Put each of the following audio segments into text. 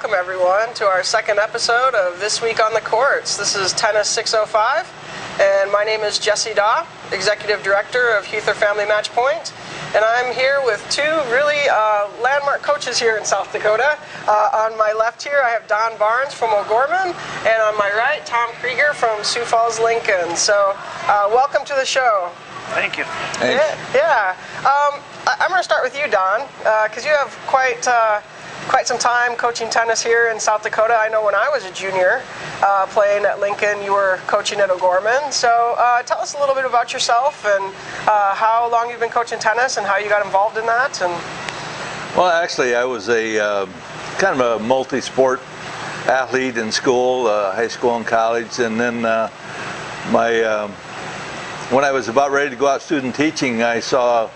welcome everyone to our second episode of This Week on the Courts. This is Tennis 605, and my name is Jesse Daw, Executive Director of Heather Family Match Point, and I'm here with two really landmark coaches here in South Dakota. On my left here, I have Don Barnes from O'Gorman, and on my right, Tom Krueger from Sioux Falls, Lincoln. So, welcome to the show. Thank you. Yeah. I'm going to start with you, Don, because you have quite some time coaching tennis here in South Dakota. I know when I was a junior playing at Lincoln, you were coaching at O'Gorman. So tell us a little bit about yourself and how long you've been coaching tennis and how you got involved in that. Well, actually, I was a kind of a multi-sport athlete in school, high school and college, and then when I was about ready to go out student teaching, I saw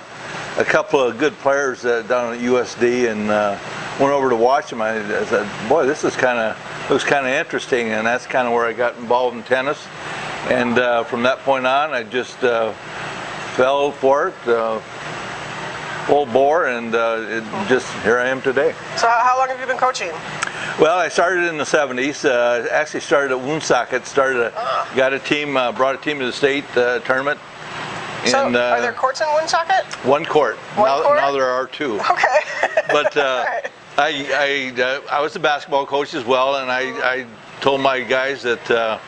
a couple of good players down at USD and went over to watch them. I said, boy, this is looks kind of interesting, and that's kind of where I got involved in tennis. And from that point on, I just fell for it, full bore, and here I am today. So how long have you been coaching? Well, I started in the 70s. Actually started at Woonsocket. Got a team, brought a team to the state tournament. So, are there courts in Woonsocket? One court. Now there are two. Okay. But right. I was a basketball coach as well, and I told my guys that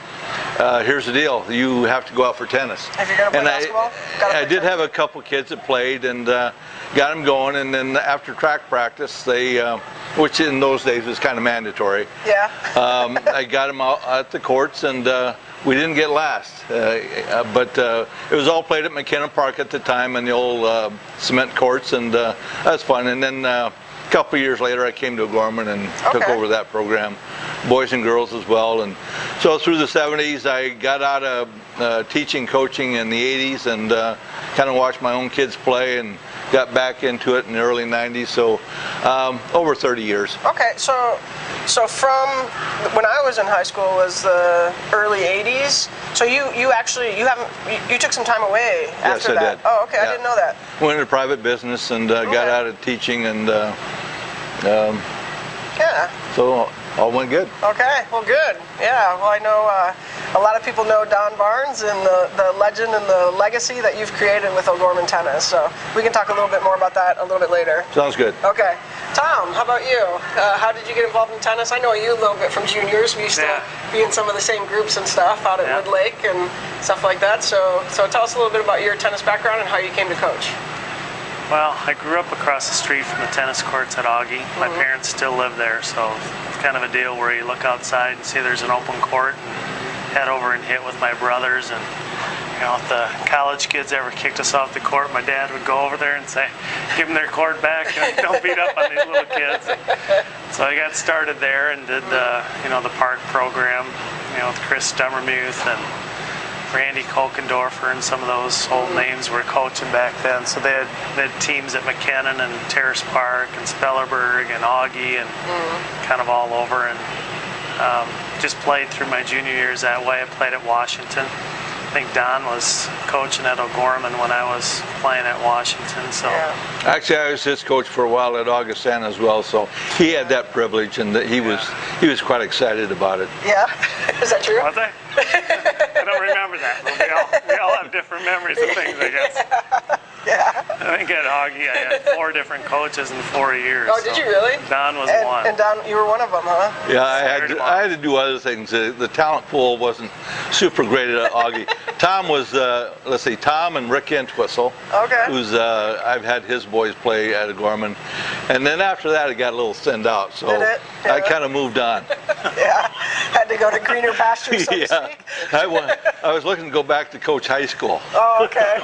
here's the deal: you have to go out for tennis. If you're going to play basketball, I did have a couple kids that played and got them going, and then after track practice, which in those days was kind of mandatory. Yeah. I got them out at the courts, and we didn't get last, but it was all played at McKenna Park at the time in the old cement courts, and that was fun. And then a couple of years later, I came to O'Gorman and took over that program, boys and girls as well. And so through the 70s, I got out of teaching, coaching in the 80s, and kind of watched my own kids play and got back into it in the early 90s, so over 30 years. Okay, so from when I was in high school was the early 80s. So you took some time away after that. Yes, I did. Oh, okay, Yeah. I didn't know that. Went into private business and got out of teaching, and yeah. So all went good. Okay, well, good. Yeah, well, I know a lot of people know Don Barnes and the legend and the legacy that you've created with O'Gorman Tennis. So we can talk a little bit more about that a little bit later. Sounds good. Okay. Tom, how about you? How did you get involved in tennis? I know you a little bit from juniors. We used to be in some of the same groups and stuff out at Wood Lake and stuff like that. So tell us a little bit about your tennis background and how you came to coach. Well, I grew up across the street from the tennis courts at Augie. My parents still live there, so it's kind of a deal where you look outside and see there's an open court and head over and hit with my brothers. And if the college kids ever kicked us off the court, my dad would go over there and say, give them their court back, don't beat up on these little kids. So I got started there and did the park program, with Chris Stummermuth and Randy Kokendorfer, and some of those old names were coaching back then. So they had teams at McKinnon and Terrace Park and Spellerberg and Augie and kind of all over, and just played through my junior years that way. I played at Washington. I think Don was coaching at O'Gorman when I was playing at Washington. So actually, I was his coach for a while at Augustana as well. So he had that privilege, and he was quite excited about it. Yeah, is that true? Was I? I don't remember that. But we all have different memories of things, I guess. Yeah. I think at Augie I had 4 different coaches in 4 years. Oh, did you really? Don was one. And Don, you were one of them, huh? Yeah, I had to do other things. The talent pool wasn't super great at Augie. Tom was, let's see, Tom and Rick Entwistle. Okay. Who's I've had his boys play at O'Gorman, and then after that it got a little thinned out. So Did it? Yeah. I kind of moved on. Yeah, had to go to greener pastures, so to speak. I was looking to go back to coach high school. Oh, okay.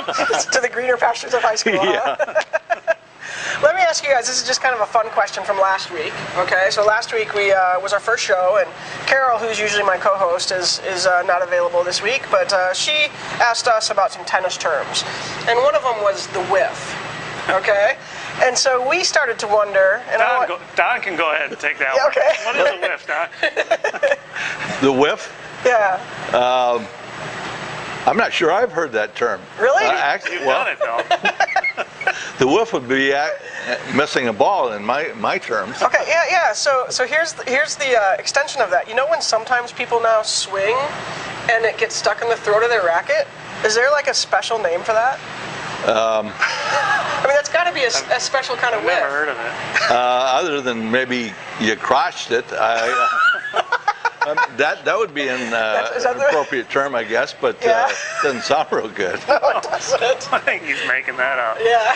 To the greener pastures of high school. Yeah. Huh? Let me ask you guys, this is just kind of a fun question from last week, okay? So last week was our first show, and Carol, who's usually my co-host, is not available this week, but she asked us about some tennis terms, and one of them was the whiff, okay? And so we started to wonder... And Don can go ahead and take that one. Okay. What is the whiff, Don? The whiff? Yeah. I'm not sure I've heard that term. Really? You've done it, though. The whiff would be missing a ball in my terms. Okay, yeah. So here's the extension of that. You know when sometimes people now swing and it gets stuck in the throat of their racket? Is there like a special name for that? I mean, that's got to be a special kind of whiff. I've never heard of it. Other than maybe you crotched it. That would be an appropriate term, I guess, but yeah. Doesn't sound real good. No, it doesn't. I think he's making that up. Yeah.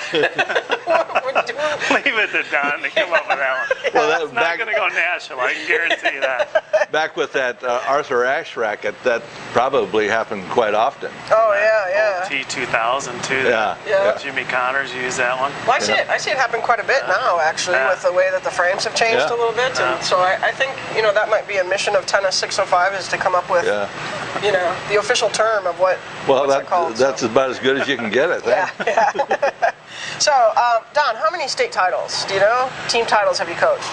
Leave it to Don to come up with that one. Well, It's not going to go national, I can guarantee you that. Back with that Arthur Ashe racket, that probably happened quite often. Oh, yeah. T2000 too. Yeah. Jimmy Connors used that one. Well, I see it happen quite a bit now, actually, with the way that the frames have changed a little bit. And so I think, that might be a mission of Tennis 605 is to come up with, the official term of what's it called. That's about as good as you can get, I think. Yeah. So, Don, how many state titles, do you know? Team titles have you coached?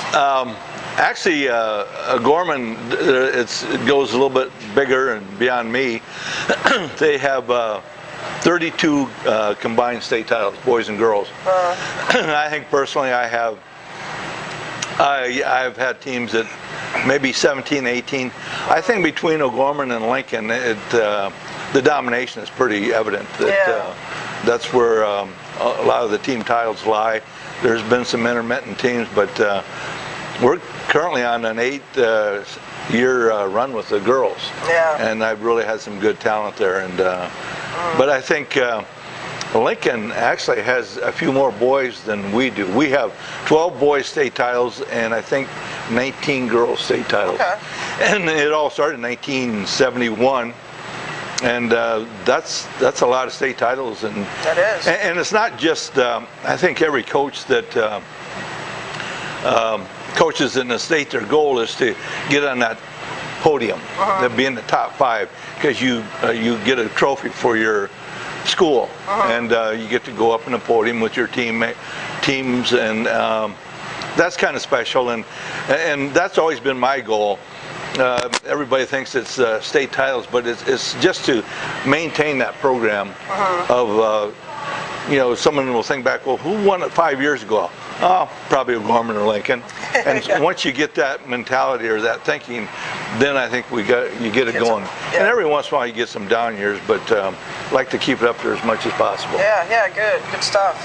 Actually, O'Gorman, it goes a little bit bigger and beyond me. They have 32 combined state titles, boys and girls. I think personally I've had teams that maybe 17, 18. I think between O'Gorman and Lincoln, the domination is pretty evident. That's where a lot of the team titles lie. There's been some intermittent teams, but we're currently on an 8-year run with the girls. And I've really had some good talent there. And but I think Lincoln actually has a few more boys than we do. We have 12 boys state titles and I think 19 girls state titles. Okay. And it all started in 1971. And that's a lot of state titles. And that is. And it's not just, I think every coach that coaches in the state, their goal is to get on that podium, to be in the top 5, because you get a trophy for your school, and you get to go up in the podium with your teams, and that's kind of special, and that's always been my goal. Everybody thinks it's state titles, but it's just to maintain that program of, someone will think back, well, who won it 5 years ago? Oh, probably O'Gorman or Lincoln. And once you get that mentality or that thinking, then I think you get it going. And every once in a while you get some down years, but like to keep it up there as much as possible. Yeah, good stuff.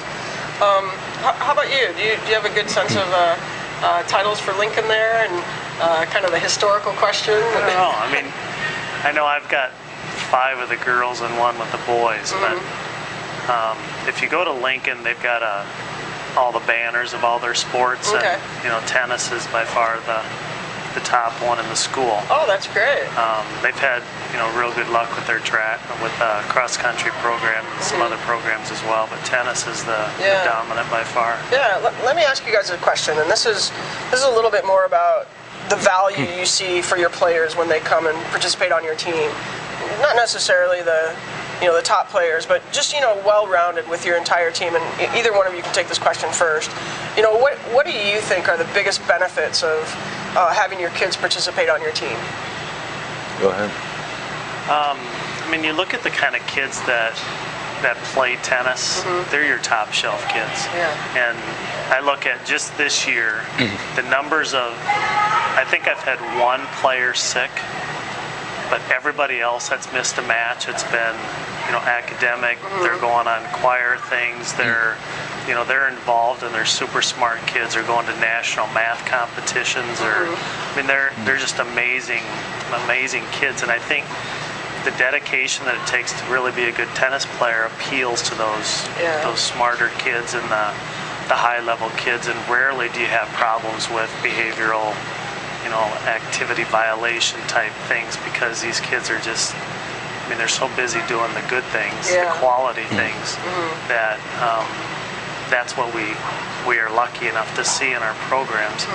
How about you? Do you have a good sense of titles for Lincoln there, and kind of the historical question? I mean, I know I've got 5 with the girls and 1 with the boys, but if you go to Lincoln, they've got all the banners of all their sports, and tennis is by far the top one in the school. Oh, that's great. They've had real good luck with their track, with cross country program and some other programs as well, but tennis is the dominant by far. Yeah, let me ask you guys a question, and this is a little bit more about the value you see for your players when they come and participate on your team. Not necessarily the top players, but just well-rounded with your entire team. And either one of you can take this question first. What do you think are the biggest benefits of having your kids participate on your team? Go ahead. I mean, you look at the kind of kids that play tennis. They're your top shelf kids. And I look at just this year, the numbers of, I think I've had 1 player sick, but everybody else that's missed a match, it's been academic. They're going on choir things. They're involved, and they're super smart kids. They're going to national math competitions. They're just amazing kids. And I think the dedication that it takes to really be a good tennis player appeals to those smarter kids and the high-level kids. And rarely do you have problems with behavioral, activity violation type things, because these kids are just, they're so busy doing the good things, the quality things, that that's what we are lucky enough to see in our programs.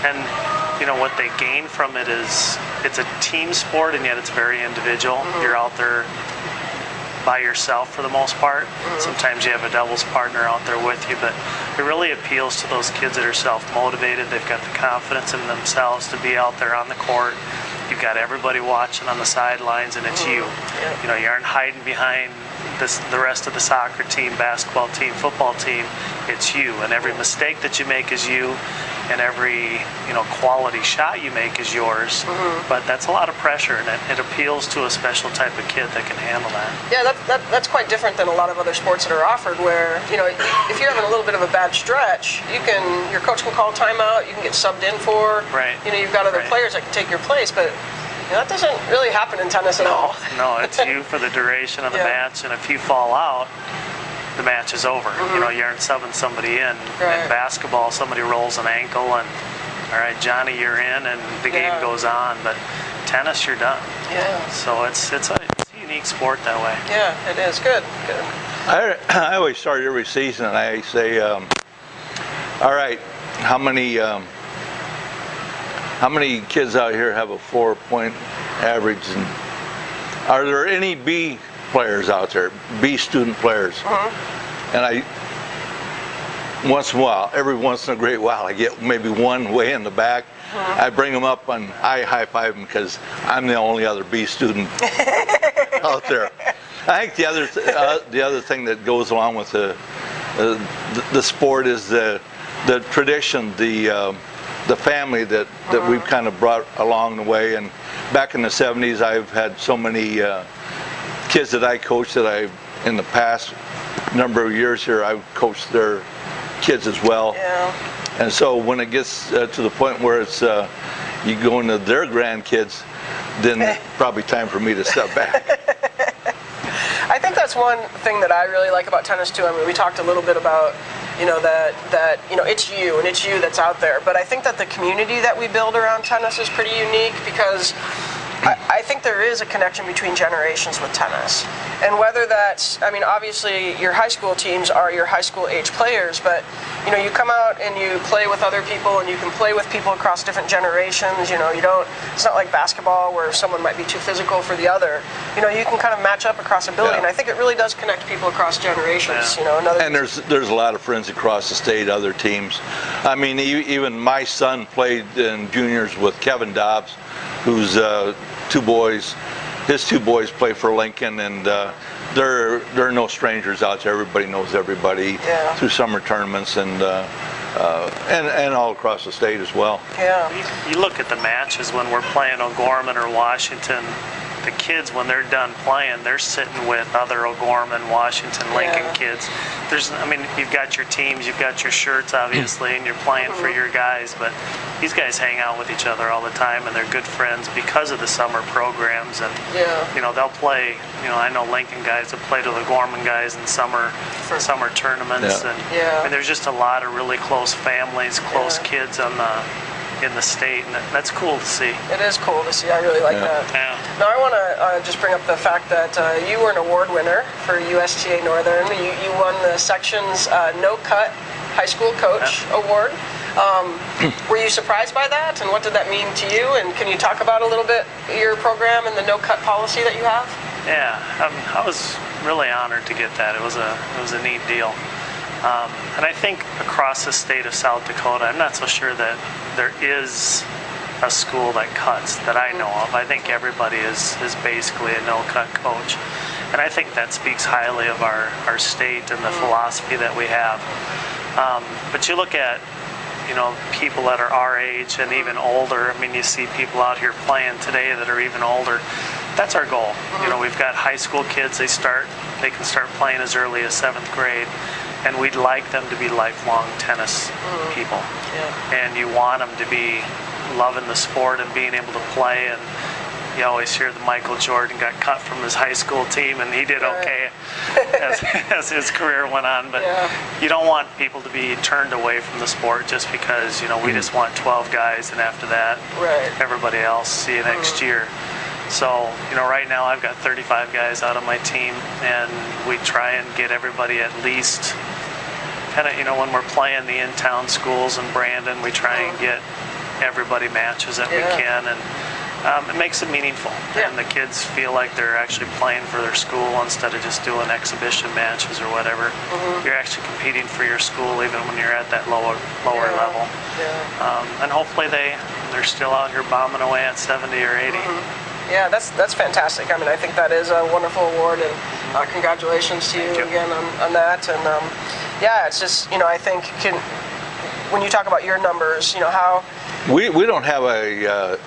And what they gain from it is, it's a team sport, and yet it's very individual. You're out there by yourself for the most part. Sometimes you have a doubles partner out there with you, but it really appeals to those kids that are self-motivated. They've got the confidence in themselves to be out there on the court. You've got everybody watching on the sidelines, and it's you. You know, you aren't hiding behind the rest of the soccer team, basketball team, football team. It's you, and every mistake that you make is you, and every quality shot you make is yours. But that's a lot of pressure, and it appeals to a special type of kid that can handle that. Yeah, that's quite different than a lot of other sports that are offered, where if you're having a little bit of a bad stretch, your coach can call a timeout, you can get subbed in for. Right. You've got other players that can take your place, but that doesn't really happen in tennis at all. No, it's you for the duration of the match, and if you fall out, the match is over. You aren't subbing somebody in. In basketball, somebody rolls an ankle, and all right, Johnny, you're in, and the game goes on. But tennis, you're done. Yeah. So it's a unique sport that way. Yeah, it is. Good. I always start every season, and I say, all right, how many kids out here have a 4-point average? And are there any B players out there, B student players? And every once in a great while, I get maybe one way in the back. I bring them up and I high five them because I'm the only other B student out there. I think the other thing that goes along with the sport is the tradition, the family that we've kind of brought along the way. And back in the 70s, I've had so many kids that I coached that in the past number of years here, I've coached their kids as well. Yeah. And so when it gets to the point where it's you go into their grandkids, then it's probably time for me to step back. I think that's one thing that I really like about tennis too. I mean, we talked a little bit about that it's you that's out there. But I think that the community that we build around tennis is pretty unique, because I think there is a connection between generations with tennis. And whether that's, obviously your high school teams are your high school age players, but you come out and you play with other people, and you can play with people across different generations. It's not like basketball where someone might be too physical for the other. You can kind of match up across ability, and I think it really does connect people across generations. And there's a lot of friends across the state, other teams. Even my son played in juniors with Kevin Dobbs, who's his two boys play for Lincoln, and they're no strangers out there. Everybody knows everybody through summer tournaments and all across the state as well. Yeah. You look at the matches when we're playing O'Gorman or Washington. The kids, when they're done playing, they're sitting with other O'Gorman, Washington, Lincoln kids. You've got your teams, you've got your shirts, obviously, and you're playing for your guys, but these guys hang out with each other all the time, and they're good friends because of the summer programs. And they'll play. I know Lincoln guys that play to the O'Gorman guys in summer tournaments, and there's just a lot of really close families, close kids in the state, and that's cool to see. It is cool to see. I really like that. Yeah. Now I want to just bring up the fact that you were an award winner for USTA Northern. You won the section's No Cut High School Coach Award. Were you surprised by that, and what did that mean to you? And can you talk about a little bit your program and the no cut policy that you have? Yeah, I was really honored to get that. It was a neat deal. And I think across the state of South Dakota, I'm not so sure that there is a school that cuts that I know of. I think everybody is basically a no-cut coach. And I think that speaks highly of our state and the philosophy that we have. But you look at, people that are our age and even older. You see people out here playing today that are even older. That's our goal. We've got high school kids, they can start playing as early as 7th grade. And we'd like them to be lifelong tennis people. Yeah. And you want them to be loving the sport and being able to play. And you always hear that Michael Jordan got cut from his high school team, and he did okay as his career went on. But you don't want people to be turned away from the sport just because, we just want 12 guys, and after that, everybody else, see you next year. So, right now I've got 35 guys out on my team, and we try and get everybody at least when we're playing the in-town schools in Brandon, we try and get everybody matches that we can, and it makes it meaningful. And the kids feel like they're actually playing for their school instead of just doing exhibition matches or whatever. You're actually competing for your school even when you're at that lower level. And hopefully they're still out here bombing away at 70 or 80. Yeah, that's fantastic. I mean, I think that is a wonderful award, and congratulations to you again on that. And yeah, it's just, I think when you talk about your numbers, how we don't have a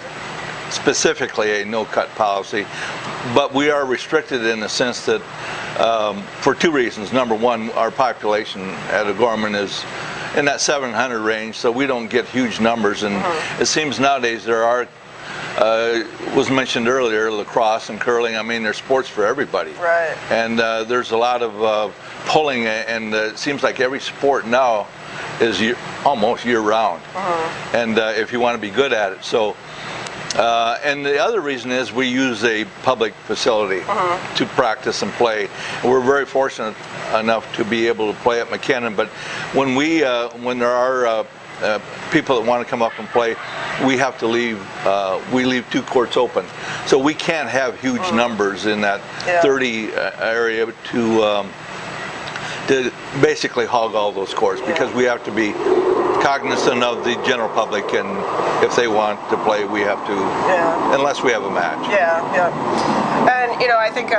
specifically a no-cut policy, but we are restricted in the sense that for two reasons. Number one, our population at O'Gorman is in that 700 range, so we don't get huge numbers, and it seems nowadays there are was mentioned earlier, lacrosse and curling. I mean, there's sports for everybody. Right. And there's a lot of pulling, and it seems like every sport now is almost year-round. And if you want to be good at it. So, and the other reason is we use a public facility to practice and play. And we're very fortunate enough to be able to play at McKinnon. But when when there are people that want to come up and play, we have to leave. We leave two courts open, so we can't have huge numbers in that 30 area to basically hog all those courts, because we have to be cognizant of the general public, and if they want to play, we have to, unless we have a match. And I think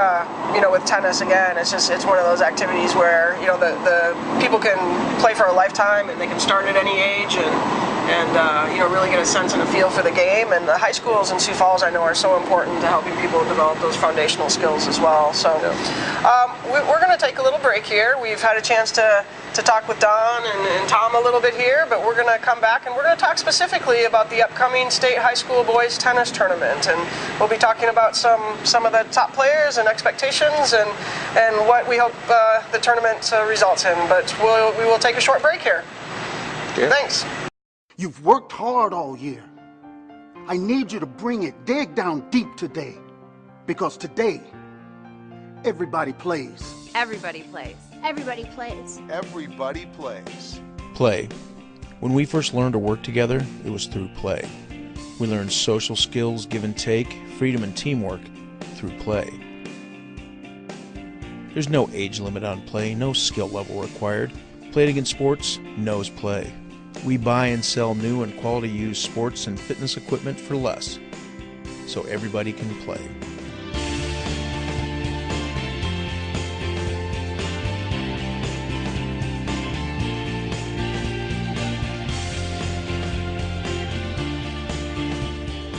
with tennis, again, it's one of those activities where the people can play for a lifetime, and they can start at any age, and really get a sense and a feel for the game. And the high schools in Sioux Falls, I know, are so important to helping people develop those foundational skills as well. So we're going to take a little break here. We've had a chance to talk with Don and Tom a little bit here, but we're going to come back and we're going to talk specifically about the upcoming state high school boys tennis tournament, and we'll be talking about some of the top players and expectations and what we hope the tournament results in. But we will take a short break here. Thanks. You've worked hard all year. I need you to bring it, dig down deep today, because today everybody plays. Everybody plays. Everybody plays. Everybody plays. Play. When we first learned to work together, it was through play. We learned social skills, give and take, freedom and teamwork through play. There's no age limit on play, no skill level required. Play It Again Sports knows play. We buy and sell new and quality used sports and fitness equipment for less, so everybody can play.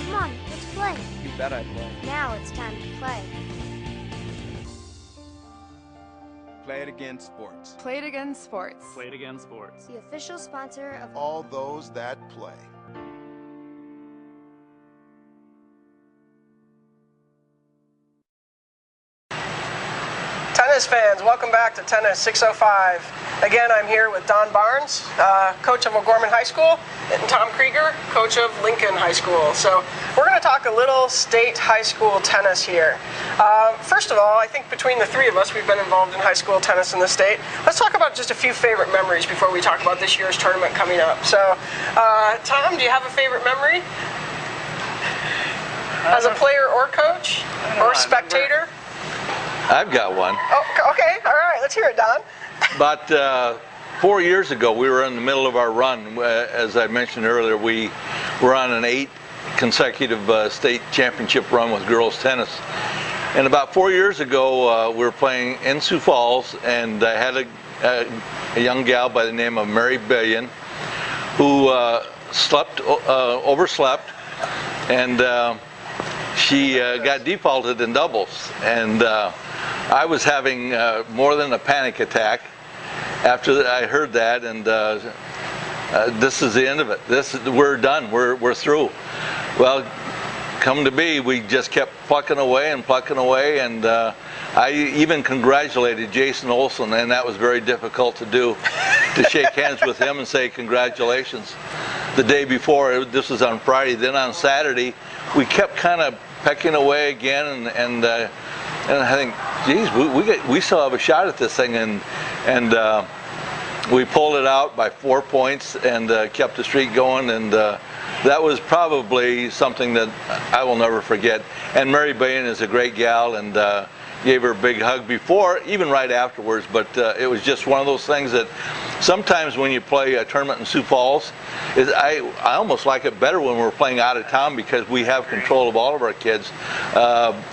Come on, let's play. You bet I play. Now it's time to play. Play It Again Sports. Play It Again Sports. Play It Again Sports. The official sponsor of All those that play. Tennis fans, welcome back to Tennis 605. Again, I'm here with Don Barnes, coach of O'Gorman High School, and Tom Krueger, coach of Lincoln High School. So we're going to talk a little state high school tennis here. First of all, I think between the three of us, we've been involved in high school tennis in the state. Let's talk about just a few favorite memories before we talk about this year's tournament coming up. So, Tom, do you have a favorite memory? As a player or coach or spectator? I've got one. Oh, okay, all right, let's hear it, Don. About 4 years ago, we were in the middle of our run. As I mentioned earlier, we were on an 8 consecutive state championship run with girls tennis. And about 4 years ago, we were playing in Sioux Falls, and I had a young gal by the name of Mary Billion who overslept, and she got defaulted in doubles. And I was having more than a panic attack after I heard that, and this is the end of it. We're done. We're through. Well, come to be, we just kept plucking away, and I even congratulated Jason Olson, and that was very difficult to do, to shake hands with him and say congratulations. The day before, this was on Friday. Then on Saturday, we kept kind of pecking away again, and I think, geez, we still have a shot at this thing, and we pulled it out by 4 points and kept the streak going, and that was probably something that I will never forget. And Mary Bain is a great gal, and gave her a big hug before, even right afterwards, but it was just one of those things that sometimes when you play a tournament in Sioux Falls, I almost like it better when we're playing out of town because we have control of all of our kids.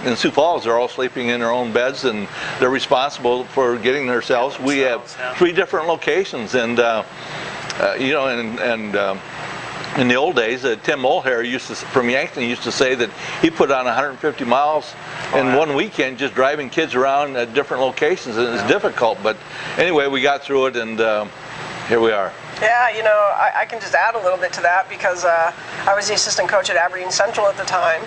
In Sioux Falls, they're all sleeping in their own beds and they're responsible for getting themselves. We have 3 different locations, and in the old days, Tim Mulhair from Yankton used to say that he put on 150 miles in one weekend just driving kids around at different locations, and it's difficult. But anyway, we got through it, and here we are. Yeah, I can just add a little bit to that because I was the assistant coach at Aberdeen Central at the time,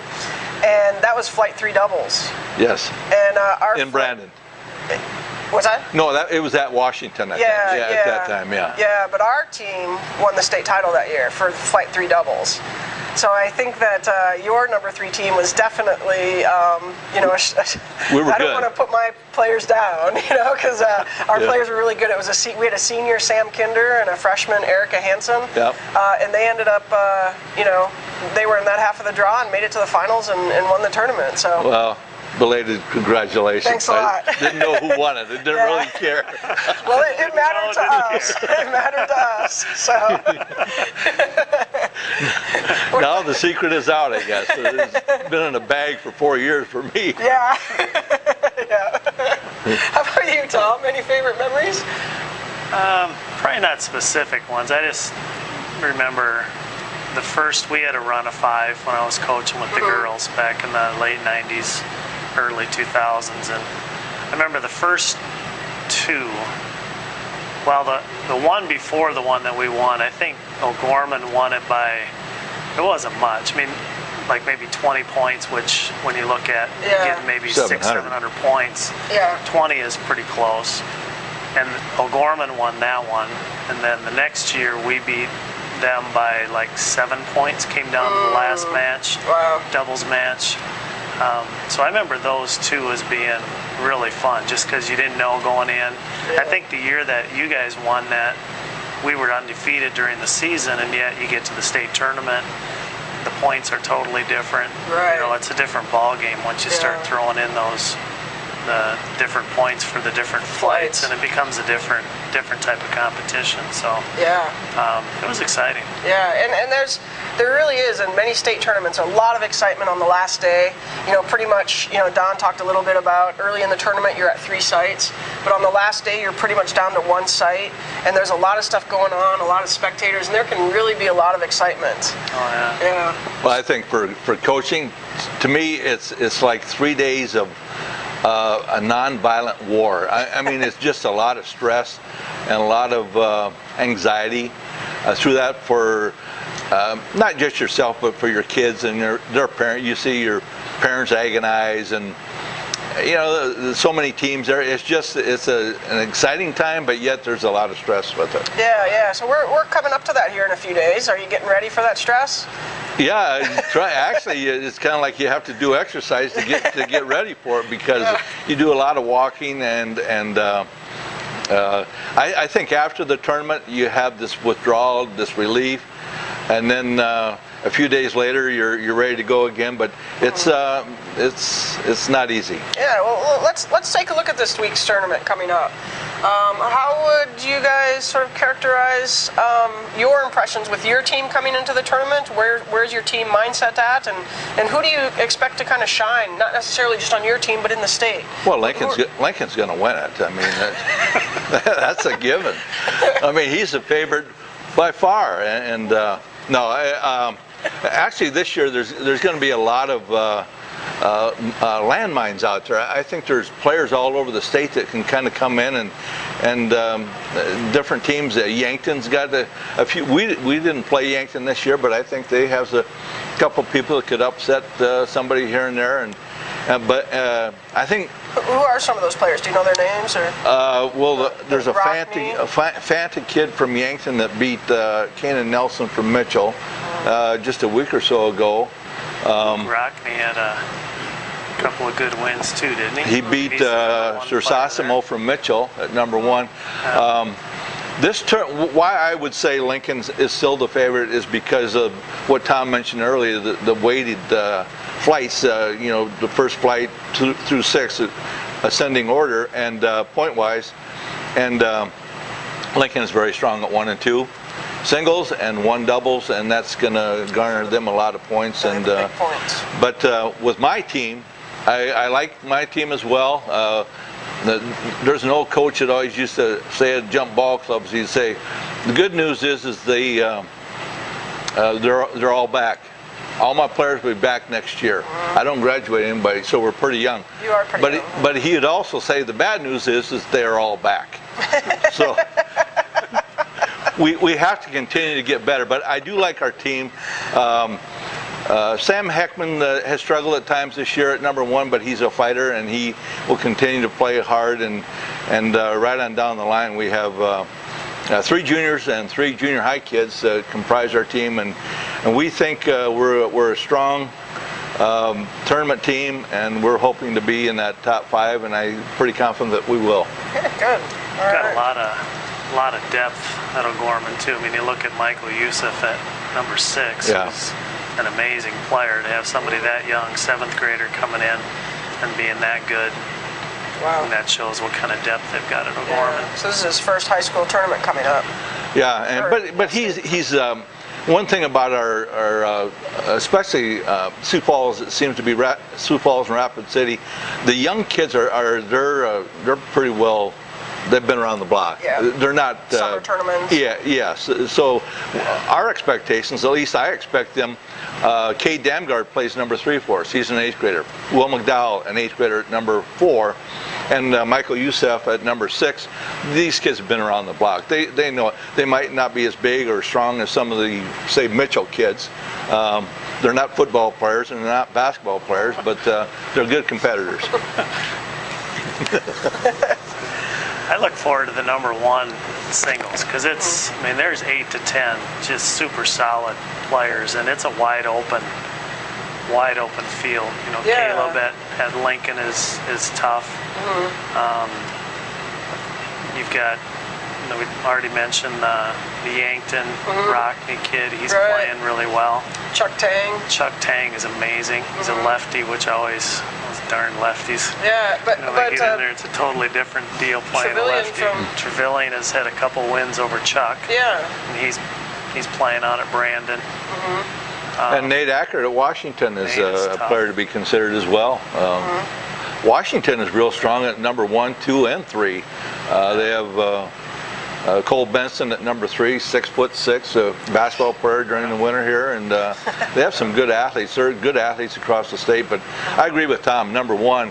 and that was flight 3 doubles. Yes. And in Brandon. What's that? No, it was at Washington, I think. Yeah, at that time, yeah. Yeah, but our team won the state title that year for flight 3 doubles. So I think that your number 3 team was definitely, we were I don't want to put my players down, because our players were really good. We had a senior, Sam Kinder, and a freshman, Erica Hansen. Yep. And they ended up, they were in that half of the draw and made it to the finals and won the tournament. So. Well, belated congratulations. Thanks a lot. I didn't know who won it. It didn't really care. Well, it mattered to us. It mattered to us. So. Now the secret is out, I guess. It's been in a bag for 4 years for me. Yeah. Yeah. How about you, Tom? Any favorite memories? Probably not specific ones. I just remember we had a run of 5 when I was coaching with the girls back in the late 90s, early 2000s, and I remember the first 2. Well, the one before the one that we won, I think O'Gorman won it by, it wasn't much. I mean, like maybe 20 points, which when you look at getting maybe 600-700 points, 20 is pretty close. And O'Gorman won that one, and then the next year we beat them by like 7 points, came down to the last match, doubles match. So I remember those 2 as being really fun, just because you didn't know going in. I think the year that you guys won that, we were undefeated during the season, and yet you get to the state tournament, the points are totally different. Right. It's a different ball game once you start throwing in the different points for the different flights, and it becomes a different type of competition. So it was exciting. Yeah, and there really is in many state tournaments a lot of excitement on the last day. Pretty much, Don talked a little bit about early in the tournament you're at 3 sites, but on the last day you're pretty much down to 1 site, and there's a lot of stuff going on, a lot of spectators, and there can really be a lot of excitement. Oh yeah. Yeah. Well, I think for coaching, to me, it's like 3 days of a non-violent war. I mean, it's just a lot of stress and a lot of anxiety through that for not just yourself, but for your kids and their parents. You see your parents agonize, and there's so many teams there. It's an exciting time, but yet there's a lot of stress with it. Yeah. So we're coming up to that here in a few days. Are you getting ready for that stress? Yeah, actually, it's kind of like you have to do exercise to get ready for it, because you do a lot of walking, and I think after the tournament you have this withdrawal, this relief, and then a few days later you're ready to go again. But it's not easy. Yeah. Well, let's take a look at this week's tournament coming up. How would you guys sort of characterize your impressions with your team coming into the tournament? Where's your team mindset at, and who do you expect to kind of shine, not necessarily just on your team, but in the state? Well, Lincoln's going to win it. I mean, that's a given. I mean, he's the favorite by far, and actually this year there's going to be a lot of landmines out there. I think there's players all over the state that can kind of come in and different teams. Yankton's got a few. We didn't play Yankton this year, but I think they have a couple people that could upset somebody here and there. But I think. Who are some of those players? Do you know their names? Or there's a Fanta kid from Yankton that beat Kanan Nelson from Mitchell just a week or so ago. Rockney had a couple of good wins too, didn't he? He beat Sursasimo from Mitchell at number 1. Why I would say Lincoln is still the favorite is because of what Tom mentioned earlier, the weighted flights. The first flight through 6, ascending order and point-wise, and Lincoln is very strong at 1 and 2 singles and 1 doubles, and that's going to garner them a lot of points. Big points. But with my team, I like my team as well. There's an old coach that always used to say at jump ball clubs, he'd say, the good news is they're all back. All my players will be back next year. I don't graduate anybody, so we're pretty young. You are pretty young. But he would also say the bad news is they're all back. So we have to continue to get better. But I do like our team. Sam Heckman has struggled at times this year at number 1, but he's a fighter and he will continue to play hard. And right on down the line, we have 3 juniors and 3 junior high kids comprise our team, and we think we're a strong tournament team, and we're hoping to be in that top 5, and I'm pretty confident that we will. Okay, good. All Got right. a lot of depth at O'Gorman too. I mean, you look at Michael Youssef at number 6. Yeah. Who's an amazing player. To have somebody that young, 7th grader, coming in and being that good. Wow. And that shows what kind of depth they've got at O'Gorman. Yeah. So this is his first high school tournament coming up. Yeah, and but he's one thing about our especially Sioux Falls. It seems to be Sioux Falls and Rapid City. The young kids they're pretty well. They've been around the block. Yeah. They're not summer tournaments. Yeah, yes. So our expectations, at least I expect them. Cade Damgard plays number 3 for us. He's an 8th grader. Will McDowell, an 8th grader at number 4, and Michael Youssef at number 6. These kids have been around the block. They know it. They might not be as big or strong as some of the, say, Mitchell kids. They're not football players and they're not basketball players, but they're good competitors. I look forward to the number 1 singles because it's, I mean, there's 8 to 10 just super solid players, and it's a wide open field. You know, Yeah. Caleb at Lincoln is tough. You've got, you know, we already mentioned the Yankton Rockney kid. He's Right. playing really well. Chuck Tang. Chuck Tang is amazing. He's a lefty, which those darn lefties. Yeah, but You know, they get in there, it's a totally different deal playing a Trevelyan lefty. from- Trevelyan has had a couple wins over Chuck. Yeah. And he's playing out at Brandon. And Nate Ackert at Washington is Nate is a tough. player to be considered as well. Washington is real strong at number 1, 2, and 3. They have Cole Benson at number 3, 6'6", a basketball player during the winter here, and they have some good athletes. They're good athletes across the state, but I agree with Tom. Number 1,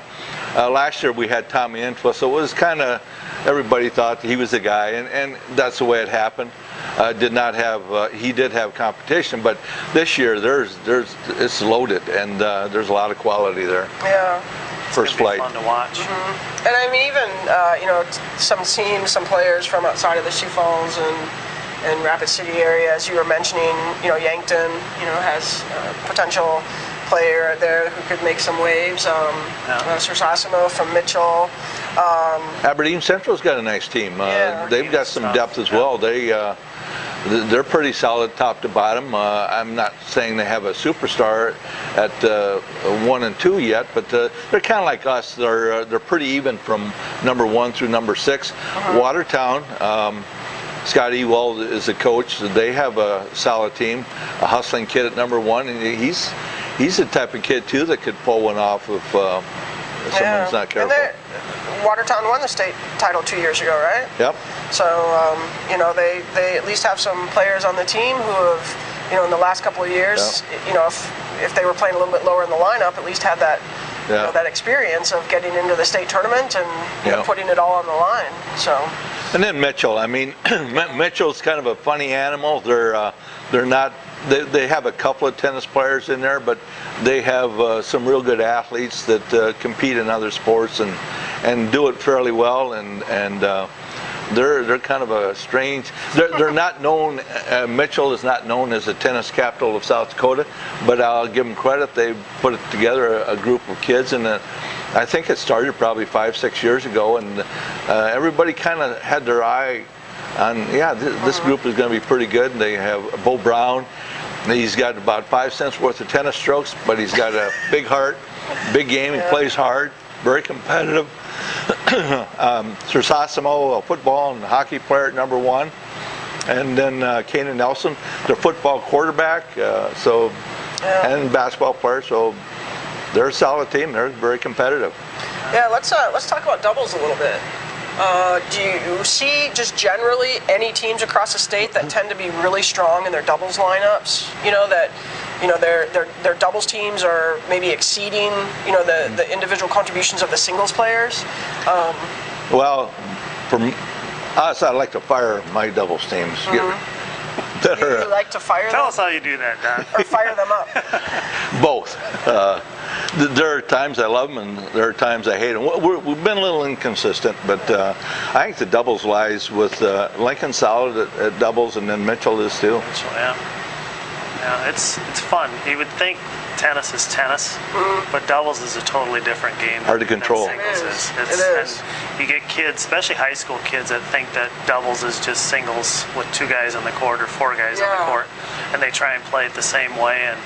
last year we had Tommy Intwa, so it was kind of, everybody thought he was the guy, and that's the way it happened. He did have competition, but this year it's loaded, and there's a lot of quality there. Yeah. First It's gonna be flight. fun to watch. And I mean, even some teams, some players from outside of the Sioux Falls and Rapid City area, as you were mentioning, Yankton, has a potential player there who could make some waves. Sersasimo from Mitchell. Aberdeen Central's got a nice team. Yeah. They've got some depth as well. They're pretty solid top to bottom. I'm not saying they have a superstar at 1 and 2 yet, but they're kind of like us. They're pretty even from number 1 through number 6. Watertown, Scott Ewald is the coach. They have a solid team. A hustling kid at number 1, and he's the type of kid too that could pull one off if someone's not careful. And Watertown won the state title 2 years ago, right? Yep. So, they at least have some players on the team who have, in the last couple of years, if they were playing a little bit lower in the lineup, at least had that, that experience of getting into the state tournament and putting it all on the line. So. And then Mitchell. I mean, Mitchell's kind of a funny animal. They're not. They have a couple of tennis players in there, but they have some real good athletes that compete in other sports and do it fairly well. And they're kind of a strange. They're not known. Mitchell is not known as the tennis capital of South Dakota, but I'll give them credit. They put it together, a group of kids, and I think it started probably 5-6 years ago, and everybody kind of had their eye on. Yeah, this group is going to be pretty good. And they have Bo Brown. He's got about 5 cents worth of tennis strokes, but he's got a big heart, big game. He plays hard. very competitive. Sir Sosimo, a football and hockey player at number 1. And then Kanan Nelson, the football quarterback, and basketball player. So they're a solid team. They're very competitive. Yeah, let's talk about doubles a little bit. Do you see just generally any teams across the state that tend to be really strong in their doubles lineups? Their doubles teams are maybe exceeding the individual contributions of the singles players. Well, for us, I like to fire my doubles teams. You like to fire them? Tell us how you do that, Don. Or fire them up? Both. There are times I love them and there are times I hate them. We've been a little inconsistent, but I think the doubles lies with Lincoln solid at doubles, and then Mitchell is too. Mitchell, yeah, it's fun. You would think tennis is tennis, but doubles is a totally different game. Hard to control. Than singles It is. And you get kids, especially high school kids, that think that doubles is just singles with 2 guys on the court or 4 guys on the court, and they try and play it the same way. And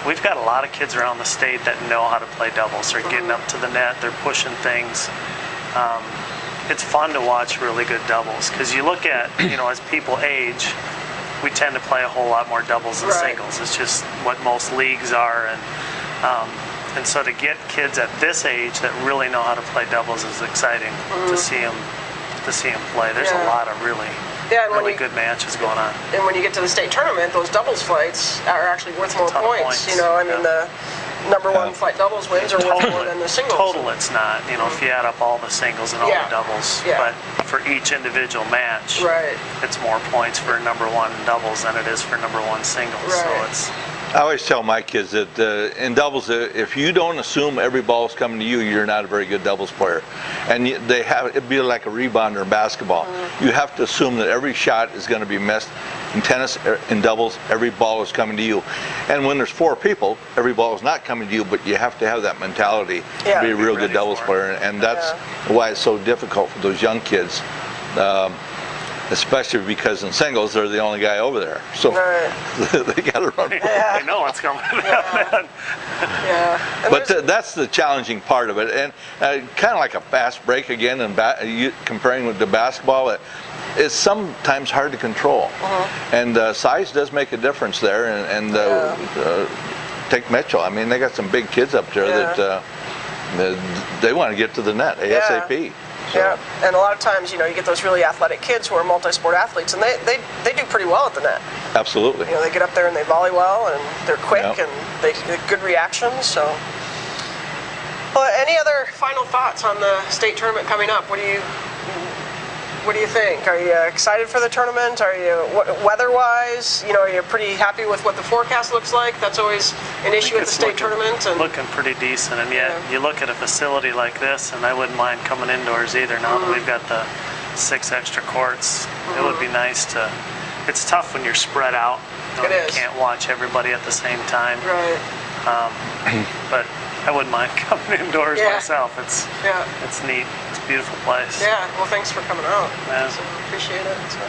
we've got a lot of kids around the state that know how to play doubles. They're getting up to the net, they're pushing things. It's fun to watch really good doubles because you look at, as people age, we tend to play a whole lot more doubles than singles. It's just what most leagues are, and so to get kids at this age that really know how to play doubles is exciting to see them play. There's a lot of really good matches going on. And when you get to the state tournament, those doubles fights are actually worth more points. The number 1 flight doubles wins are worth more than the singles. Total, it's not. If you add up all the singles and all the doubles, but for each individual match, it's more points for number 1 doubles than it is for number 1 singles. So it's. I always tell my kids that in doubles, if you don't assume every ball is coming to you, you're not a very good doubles player. And it'd be like a rebounder in basketball. You have to assume that every shot is going to be missed. In tennis, in doubles, every ball is coming to you. And when there's 4 people, every ball is not coming to you, but you have to have that mentality to be a real good doubles player. And that's why it's so difficult for those young kids. Especially because in singles they're the only guy over there, so they got to run. They know what's coming. But that's the challenging part of it, and kind of like a fast break again. And comparing with the basketball, it's sometimes hard to control, and size does make a difference there. And take Mitchell. I mean, they got some big kids up there that they want to get to the net ASAP. So. Yeah, and a lot of times, you get those really athletic kids who are multi-sport athletes, and they do pretty well at the net. Absolutely. They get up there and they volley well, and they're quick, and they get good reactions. So, well, any other final thoughts on the state tournament coming up? What do you think? Are you excited for the tournament? Are you weather-wise? Are you pretty happy with what the forecast looks like? That's always an issue at the state tournament. And looking pretty decent, and yet you look at a facility like this, and I wouldn't mind coming indoors either. Now that we've got the 6 extra courts, it would be nice to. It's tough when you're spread out. You can't watch everybody at the same time. Right. But I wouldn't mind coming indoors myself. It's neat. It's a beautiful place. Yeah. Well, thanks for coming out. So appreciate it. So.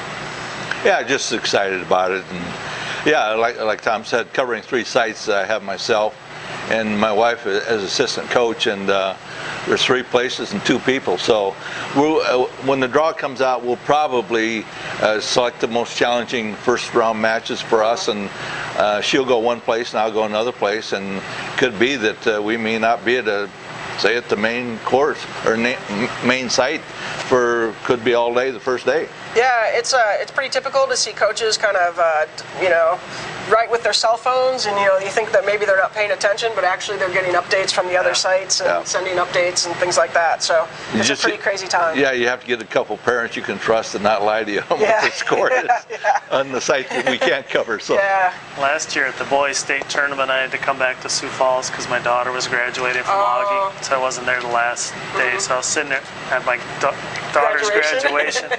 Yeah, just excited about it, and like Tom said, covering 3 sites. I have myself and my wife as assistant coach, and there's 3 places and 2 people. So when the draw comes out, we'll probably select the most challenging first round matches for us, and she'll go one place and I'll go another place, and it could be that we may not be at the main course or main site could be all day the first day. Yeah, it's pretty typical to see coaches kind of right with their cell phones, and you think that maybe they're not paying attention, but actually they're getting updates from the other sites and sending updates and things like that. So it's a pretty crazy time. Yeah, you have to get a couple parents you can trust and not lie to you on what the score is on the site that we can't cover. So last year at the boys state tournament, I had to come back to Sioux Falls because my daughter was graduating from Augie, so I wasn't there the last day. So I was sitting there at my daughter's graduation,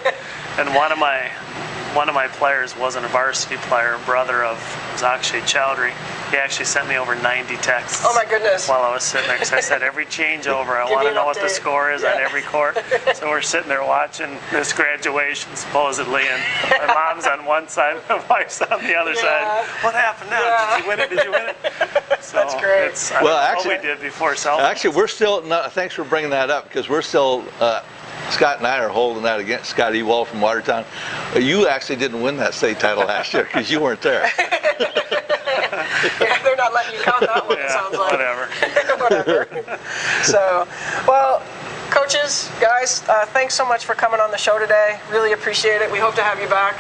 and one of my players wasn't a varsity player, brother of Akshay Chowdhury. He actually sent me over 90 texts. Oh my goodness! While I was sitting there, because I said every changeover, I want to know what the score is on every court. So we're sitting there watching this graduation supposedly, and my mom's on one side, my wife's on the other side. What happened now? Did you win it? Did you win it? So That's great. It's, Well, what actually- we did before cell phones. Actually, we're still, no, thanks for bringing that up, because we're still, Scott and I are holding that against Scott Ewald from Watertown. You actually didn't win that state title last year because you weren't there. Yeah, they're not letting you count that one, it Yeah, sounds like. whatever. Whatever. So, well, coaches, guys, thanks so much for coming on the show today. Really appreciate it. We hope to have you back,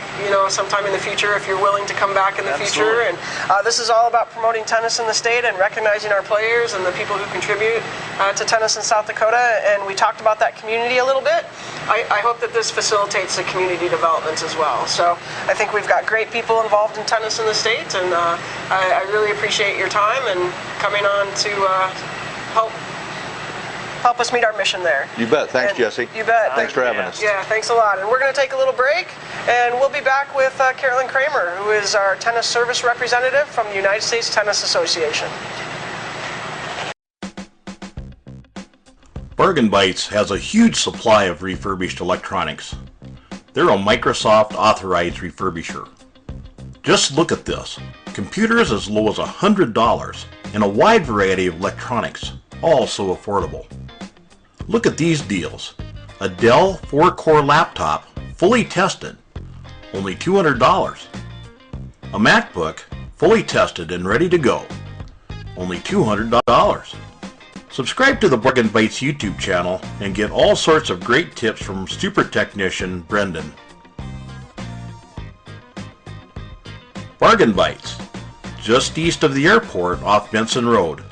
sometime in the future if you're willing to come back in the future. Absolutely. And this is all about promoting tennis in the state and recognizing our players and the people who contribute to tennis in South Dakota. And we talked about that community a little bit. I hope that this facilitates the community development as well. So I think we've got great people involved in tennis in the state, and I really appreciate your time and coming on to help us meet our mission there. You bet. Thanks, And Jesse. You bet. Thanks for having us. Yeah, thanks a lot. And we're going to take a little break, and we'll be back with Carolyn Kramer, who is our tennis service representative from the United States Tennis Association. Bargain Bites has a huge supply of refurbished electronics. They're a Microsoft authorized refurbisher. Just look at this. Computers as low as $100 and a wide variety of electronics, all so affordable. Look at these deals. A Dell 4-core laptop, fully tested, only $200. A MacBook, fully tested and ready to go, only $200. Subscribe to the Bargain Bites YouTube channel and get all sorts of great tips from super technician Brendan. Bargain Bites, just east of the airport off Benson Road.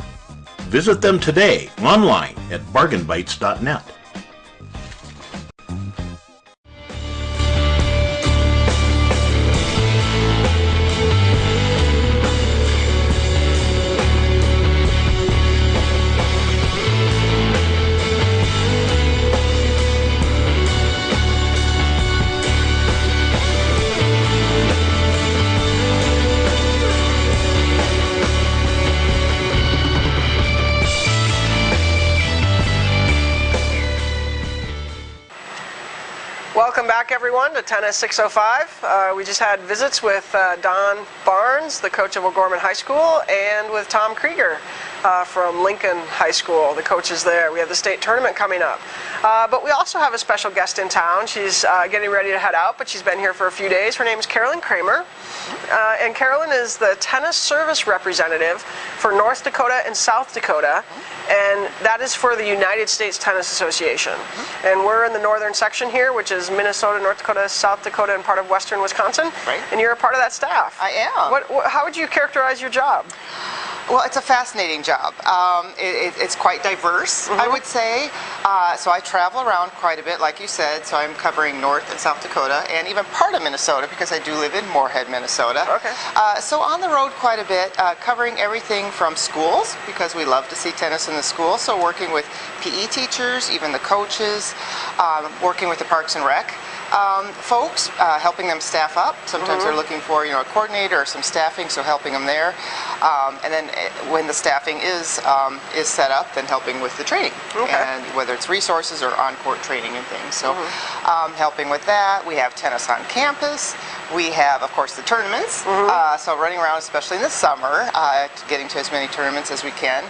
Visit them today online at bargainbites.net. Welcome back, everyone, to Tennis 605. We just had visits with Don Barnes, the coach of O'Gorman High School, and with Tom Krueger from Lincoln High School, the coaches there. We have the state tournament coming up. But we also have a special guest in town. She's getting ready to head out, but she's been here for a few days. Her name is Carolyn Kramer. And Carolyn is the tennis service representative for North Dakota and South Dakota, and that is for the United States Tennis Association. And we're in the northern section here, which is Minnesota, North Dakota, South Dakota, and part of western Wisconsin. Right. And you're a part of that staff. I am. How would you characterize your job? Well, it's a fascinating job. It's quite diverse, I would say. So I travel around quite a bit, like you said. So I'm covering North and South Dakota, and even part of Minnesota, because I do live in Moorhead, Minnesota. Okay. So on the road quite a bit, covering everything from schools, because we love to see tennis in the school. So working with PE teachers, even the coaches, working with the Parks and Rec folks, helping them staff up. Sometimes they're looking for a coordinator or some staffing, so helping them there. And then when the staffing is set up, then helping with the training, and whether it's resources or on-court training and things. So helping with that. We have tennis on campus. We have, of course, the tournaments. So running around, especially in the summer, getting to as many tournaments as we can.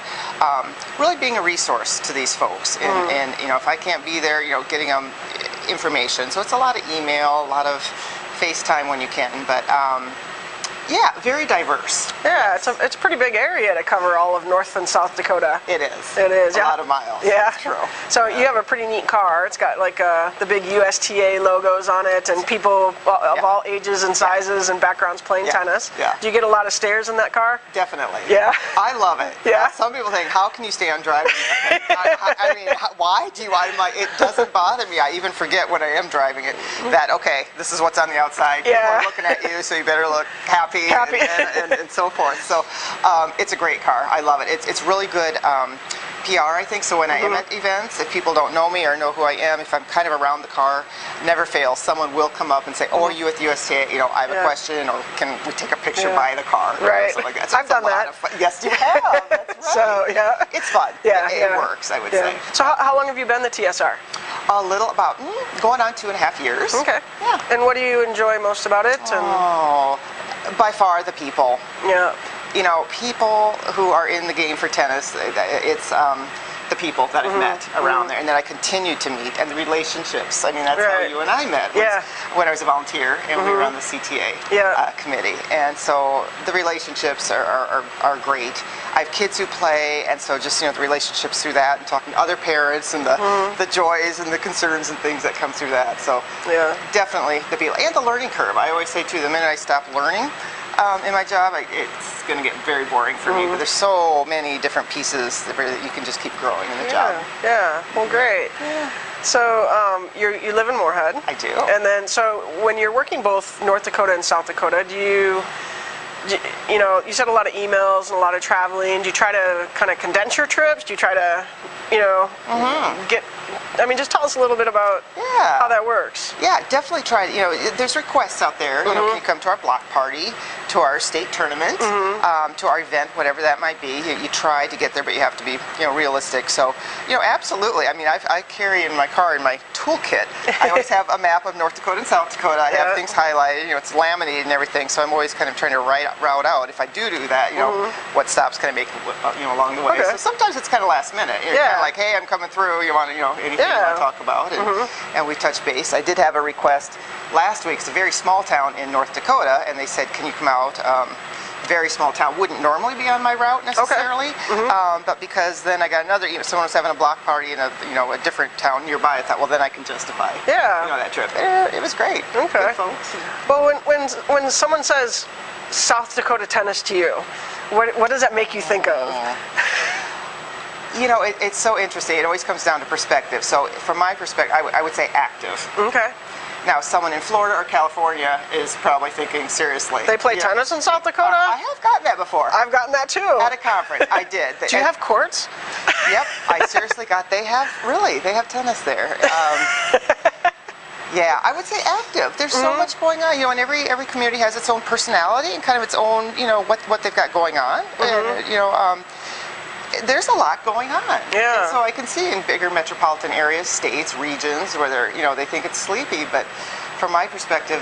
Really being a resource to these folks. And if I can't be there, getting them information. So it's a lot of email, a lot of FaceTime when you can, but yeah, very diverse. Yeah, it's a pretty big area to cover all of North and South Dakota. It is. It is, a yeah. lot of miles. Yeah, That's true. So you have a pretty neat car. It's got like the big USTA logos on it, and people of all ages and sizes and backgrounds playing tennis. Yeah. Do you get a lot of stairs in that car? Definitely. Yeah. I love it. Yeah. Some people think, how can you stay on driving? I mean, why do you? I'm like, it doesn't bother me. I even forget when I am driving it that, okay, this is what's on the outside. Yeah. People are looking at you, so you better look happy. And so forth. So it's a great car. I love it. It's really good PR, I think. So when I am at events, if people don't know me or know who I am, if I'm kind of around the car, never fails. Someone will come up and say, "Oh, are you at the USTA? I have a question, or can we take a picture by the car?" Right. Something like that. So I've done that. Yes, you have. That's right. So yeah, it's fun. Yeah, it works. I would say. So how long have you been the TSR? A little, about going on 2.5 years. Okay. Yeah. And what do you enjoy most about it? Oh, by far the people. Yeah. people who are in the game for tennis, it's the people that I've met around there, and that I continue to meet, and the relationships. I mean, that's how you and I met. When I was a volunteer, and we were on the CTA committee, and so the relationships are great. I have kids who play, and so just the relationships through that, and talking to other parents, and the joys and the concerns and things that come through that. So definitely the people, and the learning curve. I always say too, the minute I stop learning in my job, it's going to get very boring for me. But there's so many different pieces that you can just keep growing in the job. Yeah. Well, great. So you live in Moorhead. I do. And then, so when you're working both North Dakota and South Dakota, you said a lot of emails and a lot of traveling. Do you try to kind of condense your trips? Do you try to, just tell us a little bit about how that works. Yeah, definitely try. There's requests out there. Can you come to our block party, to our state tournament, to our event, whatever that might be. You try to get there, but you have to be, realistic. So, absolutely. I mean, I carry in my car, in my toolkit, I always have a map of North Dakota and South Dakota. I have things highlighted. It's laminated and everything. So I'm always kind of trying to route out. If I do that, what stops can I make, along the way. So sometimes it's kind of last minute. You're kind of like, hey, I'm coming through. You want to, anything you want to talk about, and we touch base. I did have a request last week. It's a very small town in North Dakota, and they said, can you come out? Very small town, wouldn't normally be on my route necessarily, but because then I got another, someone was having a block party in a different town nearby. I thought, well, then I can justify that trip. It was great. Okay. Good folks. Well, when someone says South Dakota tennis to you, what does that make you think of? It's so interesting. It always comes down to perspective. So from my perspective, I would say active. Okay. Now, someone in Florida or California is probably thinking, seriously. They play tennis in South Dakota? I have gotten that before. I've gotten that too. At a conference, I did. Do you have courts? Yep, I seriously they have tennis there. Yeah, I would say active. There's so much going on, and every community has its own personality and kind of its own, what they've got going on. And, there's a lot going on. Yeah. And so I can see in bigger metropolitan areas, states, regions, where they think it's sleepy, but from my perspective,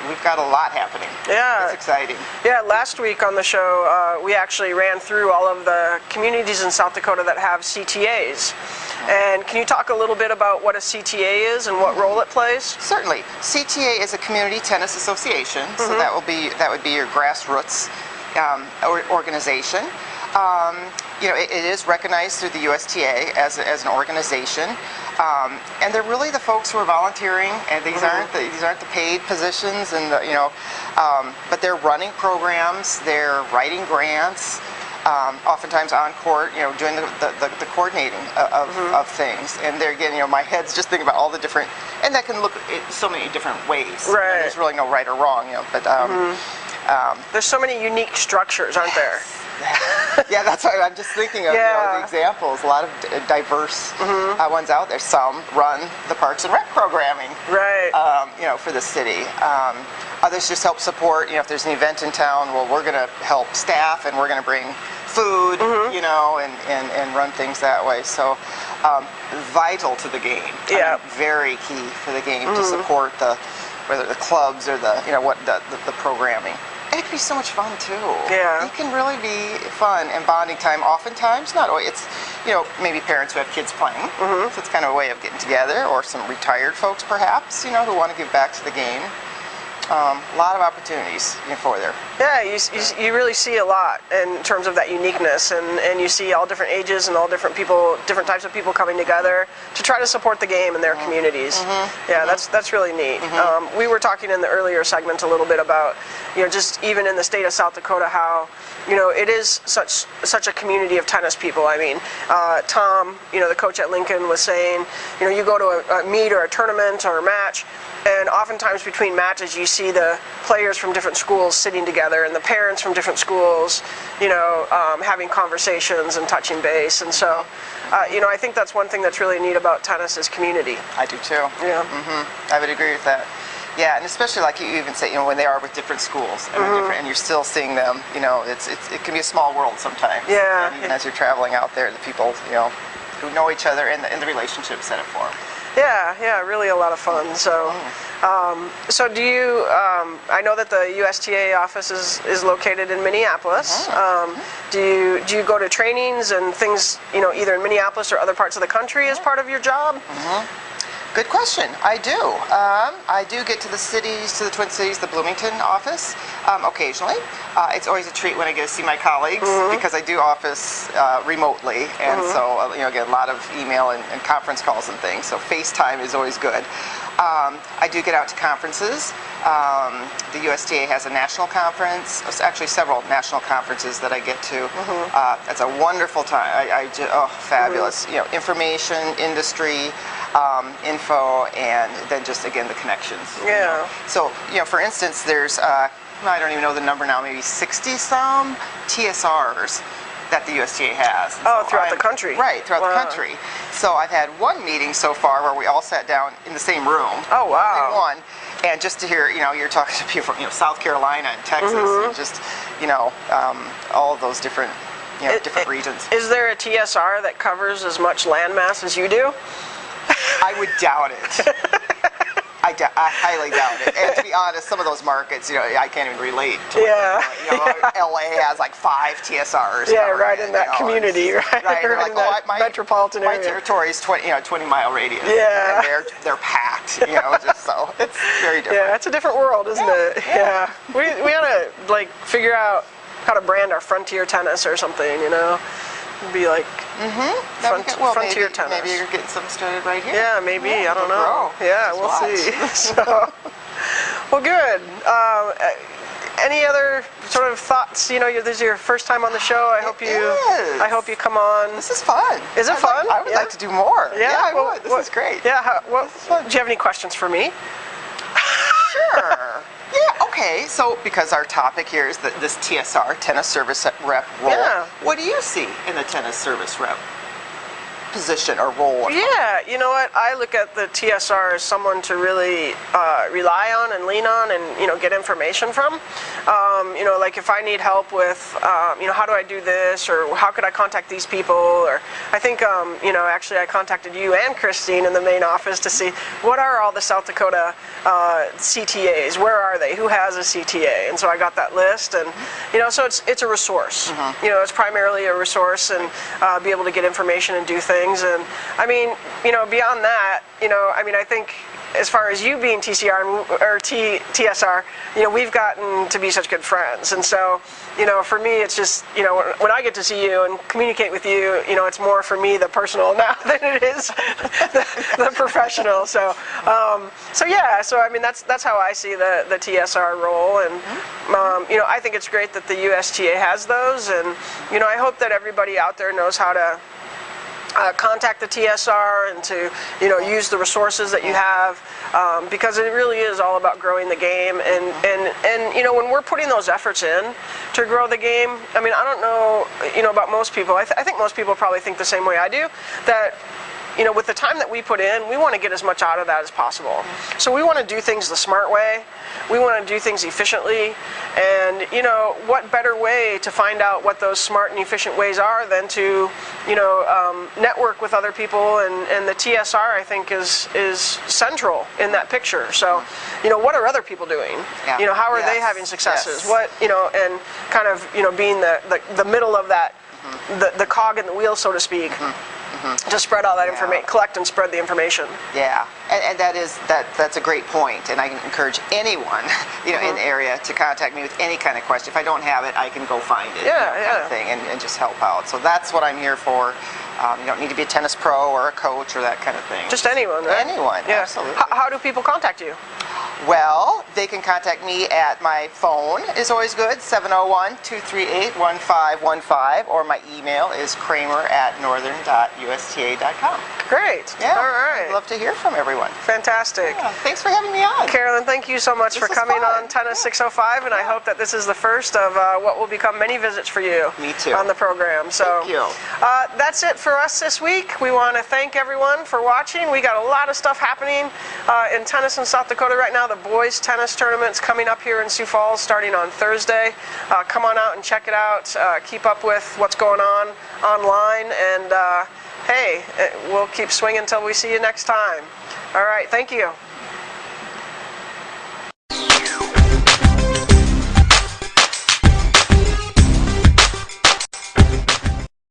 we've got a lot happening. Yeah. It's exciting. Yeah, last week on the show, we actually ran through all of the communities in South Dakota that have CTAs. And can you talk a little bit about what a CTA is and what role it plays? Certainly. CTA is a community tennis association, so that would be your grassroots organization. It is recognized through the USTA as an organization, and they're really the folks who are volunteering. And these aren't the paid positions, and but they're running programs, they're writing grants, oftentimes on court, doing the coordinating of things. And there again, my head's just thinking about all the different, and that can look so many different ways. Right. There's really no right or wrong, but there's so many unique structures, aren't there? Yeah, that's what I'm just thinking of. The examples. A lot of diverse ones out there. Some run the Parks and Rec programming, right? For the city. Others just help support. If there's an event in town, well, we're going to help staff, and we're going to bring food, and run things that way. So vital to the game. Yeah, very key for the game to support whether the clubs or the programming. It can be so much fun too. Yeah. It can really be fun and bonding time. Oftentimes, not always. It's maybe parents who have kids playing, so it's kind of a way of getting together, or some retired folks perhaps, who want to give back to the game. A lot of opportunities for there. Yeah, you really see a lot in terms of that uniqueness, and you see all different ages and all different people, different types of people coming together to try to support the game in their communities. Yeah, that's really neat. We were talking in the earlier segment a little bit about, just even in the state of South Dakota, how it is such a community of tennis people. I mean, Tom, the coach at Lincoln, was saying, you go to a meet or a tournament or a match, and oftentimes between matches you see the players from different schools sitting together and the parents from different schools, having conversations and touching base. And so, I think that's one thing that's really neat about tennis is community. I do too. Yeah. I would agree with that. Yeah, and especially like you even say, when they are with different schools and you're still seeing them, it can be a small world sometimes. Yeah. And even as you're traveling out there, the people, who know each other and the relationships that it forms. Yeah, really a lot of fun. So, so do you? I know that the USTA office is located in Minneapolis. Do you go to trainings and things, either in Minneapolis or other parts of the country as part of your job? Good question. I do. I do get to the cities, to the Twin Cities, the Bloomington office occasionally. It's always a treat when I get to see my colleagues because I do office remotely, and so get a lot of email and conference calls and things. So FaceTime is always good. I do get out to conferences. The USTA has a national conference. It's actually several national conferences that I get to. It's a wonderful time. Fabulous. Information, industry, info, and then just again the connections. Yeah. So for instance, there's I don't even know the number now, maybe 60-some TSRs that the USTA has. Throughout the country. Right, throughout the country. So I've had one meeting so far where we all sat down in the same room. Oh, wow. Only one. And just to hear, you're talking to people from, South Carolina and Texas, and just, all of those different, different regions. Is there a TSR that covers as much landmass as you do? I would doubt it. I highly doubt it. And to be honest, some of those markets, I can't even relate to it. LA has like 5 TSRs. Yeah, right in that community, right? Right. Right in that metropolitan area. My territory is 20-mile radius. Yeah. And they're packed, just so it's very different. Yeah, it's a different world, isn't it? Yeah. We ought to figure out how to brand our frontier tennis or something, Be like frontier tennis. Maybe you're getting something started right here. Yeah, maybe. I don't know. Grow. Yeah, we'll see. So, well, good. Any other sort of thoughts? This is your first time on the show. I hope you come on. This is fun. Is it fun? I would like to do more. Yeah, I would. This is great. Yeah. Do you have any questions for me? Sure. Yeah, okay. So, because our topic here is this TSR, tennis service rep role. Yeah. What do you see in the tennis service rep position or role? Yeah, you know what? I look at the TSR as someone to really rely on and lean on and, get information from. Like if I need help with, how do I do this, or how could I contact these people, or I think, actually I contacted you and Christine in the main office to see what are all the South Dakota CTAs, where are they, who has a CTA, and so I got that list, and, so it's a resource. It's primarily a resource, and be able to get information and do things, and I mean, beyond that, I think as far as you being TCR or TSR, we've gotten to be such good friends, and so, for me, it's just, when I get to see you and communicate with you, it's more for me the personal now than it is the professional. So, that's how I see the TSR role, and I think it's great that the USTA has those, and I hope that everybody out there knows how to contact the TSR and to use the resources that you have, because it really is all about growing the game, and when we're putting those efforts in to grow the game, I mean, I don't know about most people. I think most people probably think the same way I do, that with the time that we put in, we want to get as much out of that as possible. So we want to do things the smart way. We want to do things efficiently, and what better way to find out what those smart and efficient ways are than to network with other people, and the TSR I think is central in that picture. So what are other people doing? Yeah. How are they having successes? What and kind of being the middle of that, the cog in the wheel, so to speak. To spread all that information, collect and spread the information. Yeah, and that's a great point, and I can encourage anyone, in the area to contact me with any kind of question. If I don't have it, I can go find it. Kind of thing, and just help out. So that's what I'm here for. You don't need to be a tennis pro or a coach or that kind of thing. Just anyone, right? Anyone, absolutely. How do people contact you? Well, they can contact me at my phone, is always good, 701-238-1515, or my email is kramer@northern.usta.com. Great. Yeah. All right. I'd love to hear from everyone. Fantastic. Yeah. Thanks for having me on. Carolyn, thank you so much for coming on Tennis 605, and I hope that this is the first of what will become many visits for you. Me too. On the program. So, thank you. That's it for us this week. We want to thank everyone for watching. We got a lot of stuff happening in tennis in South Dakota right now. The boys tennis tournament's coming up here in Sioux Falls starting on Thursday. Come on out and check it out. Keep up with what's going on online, and hey, we'll keep swinging until we see you next time. All right, thank you.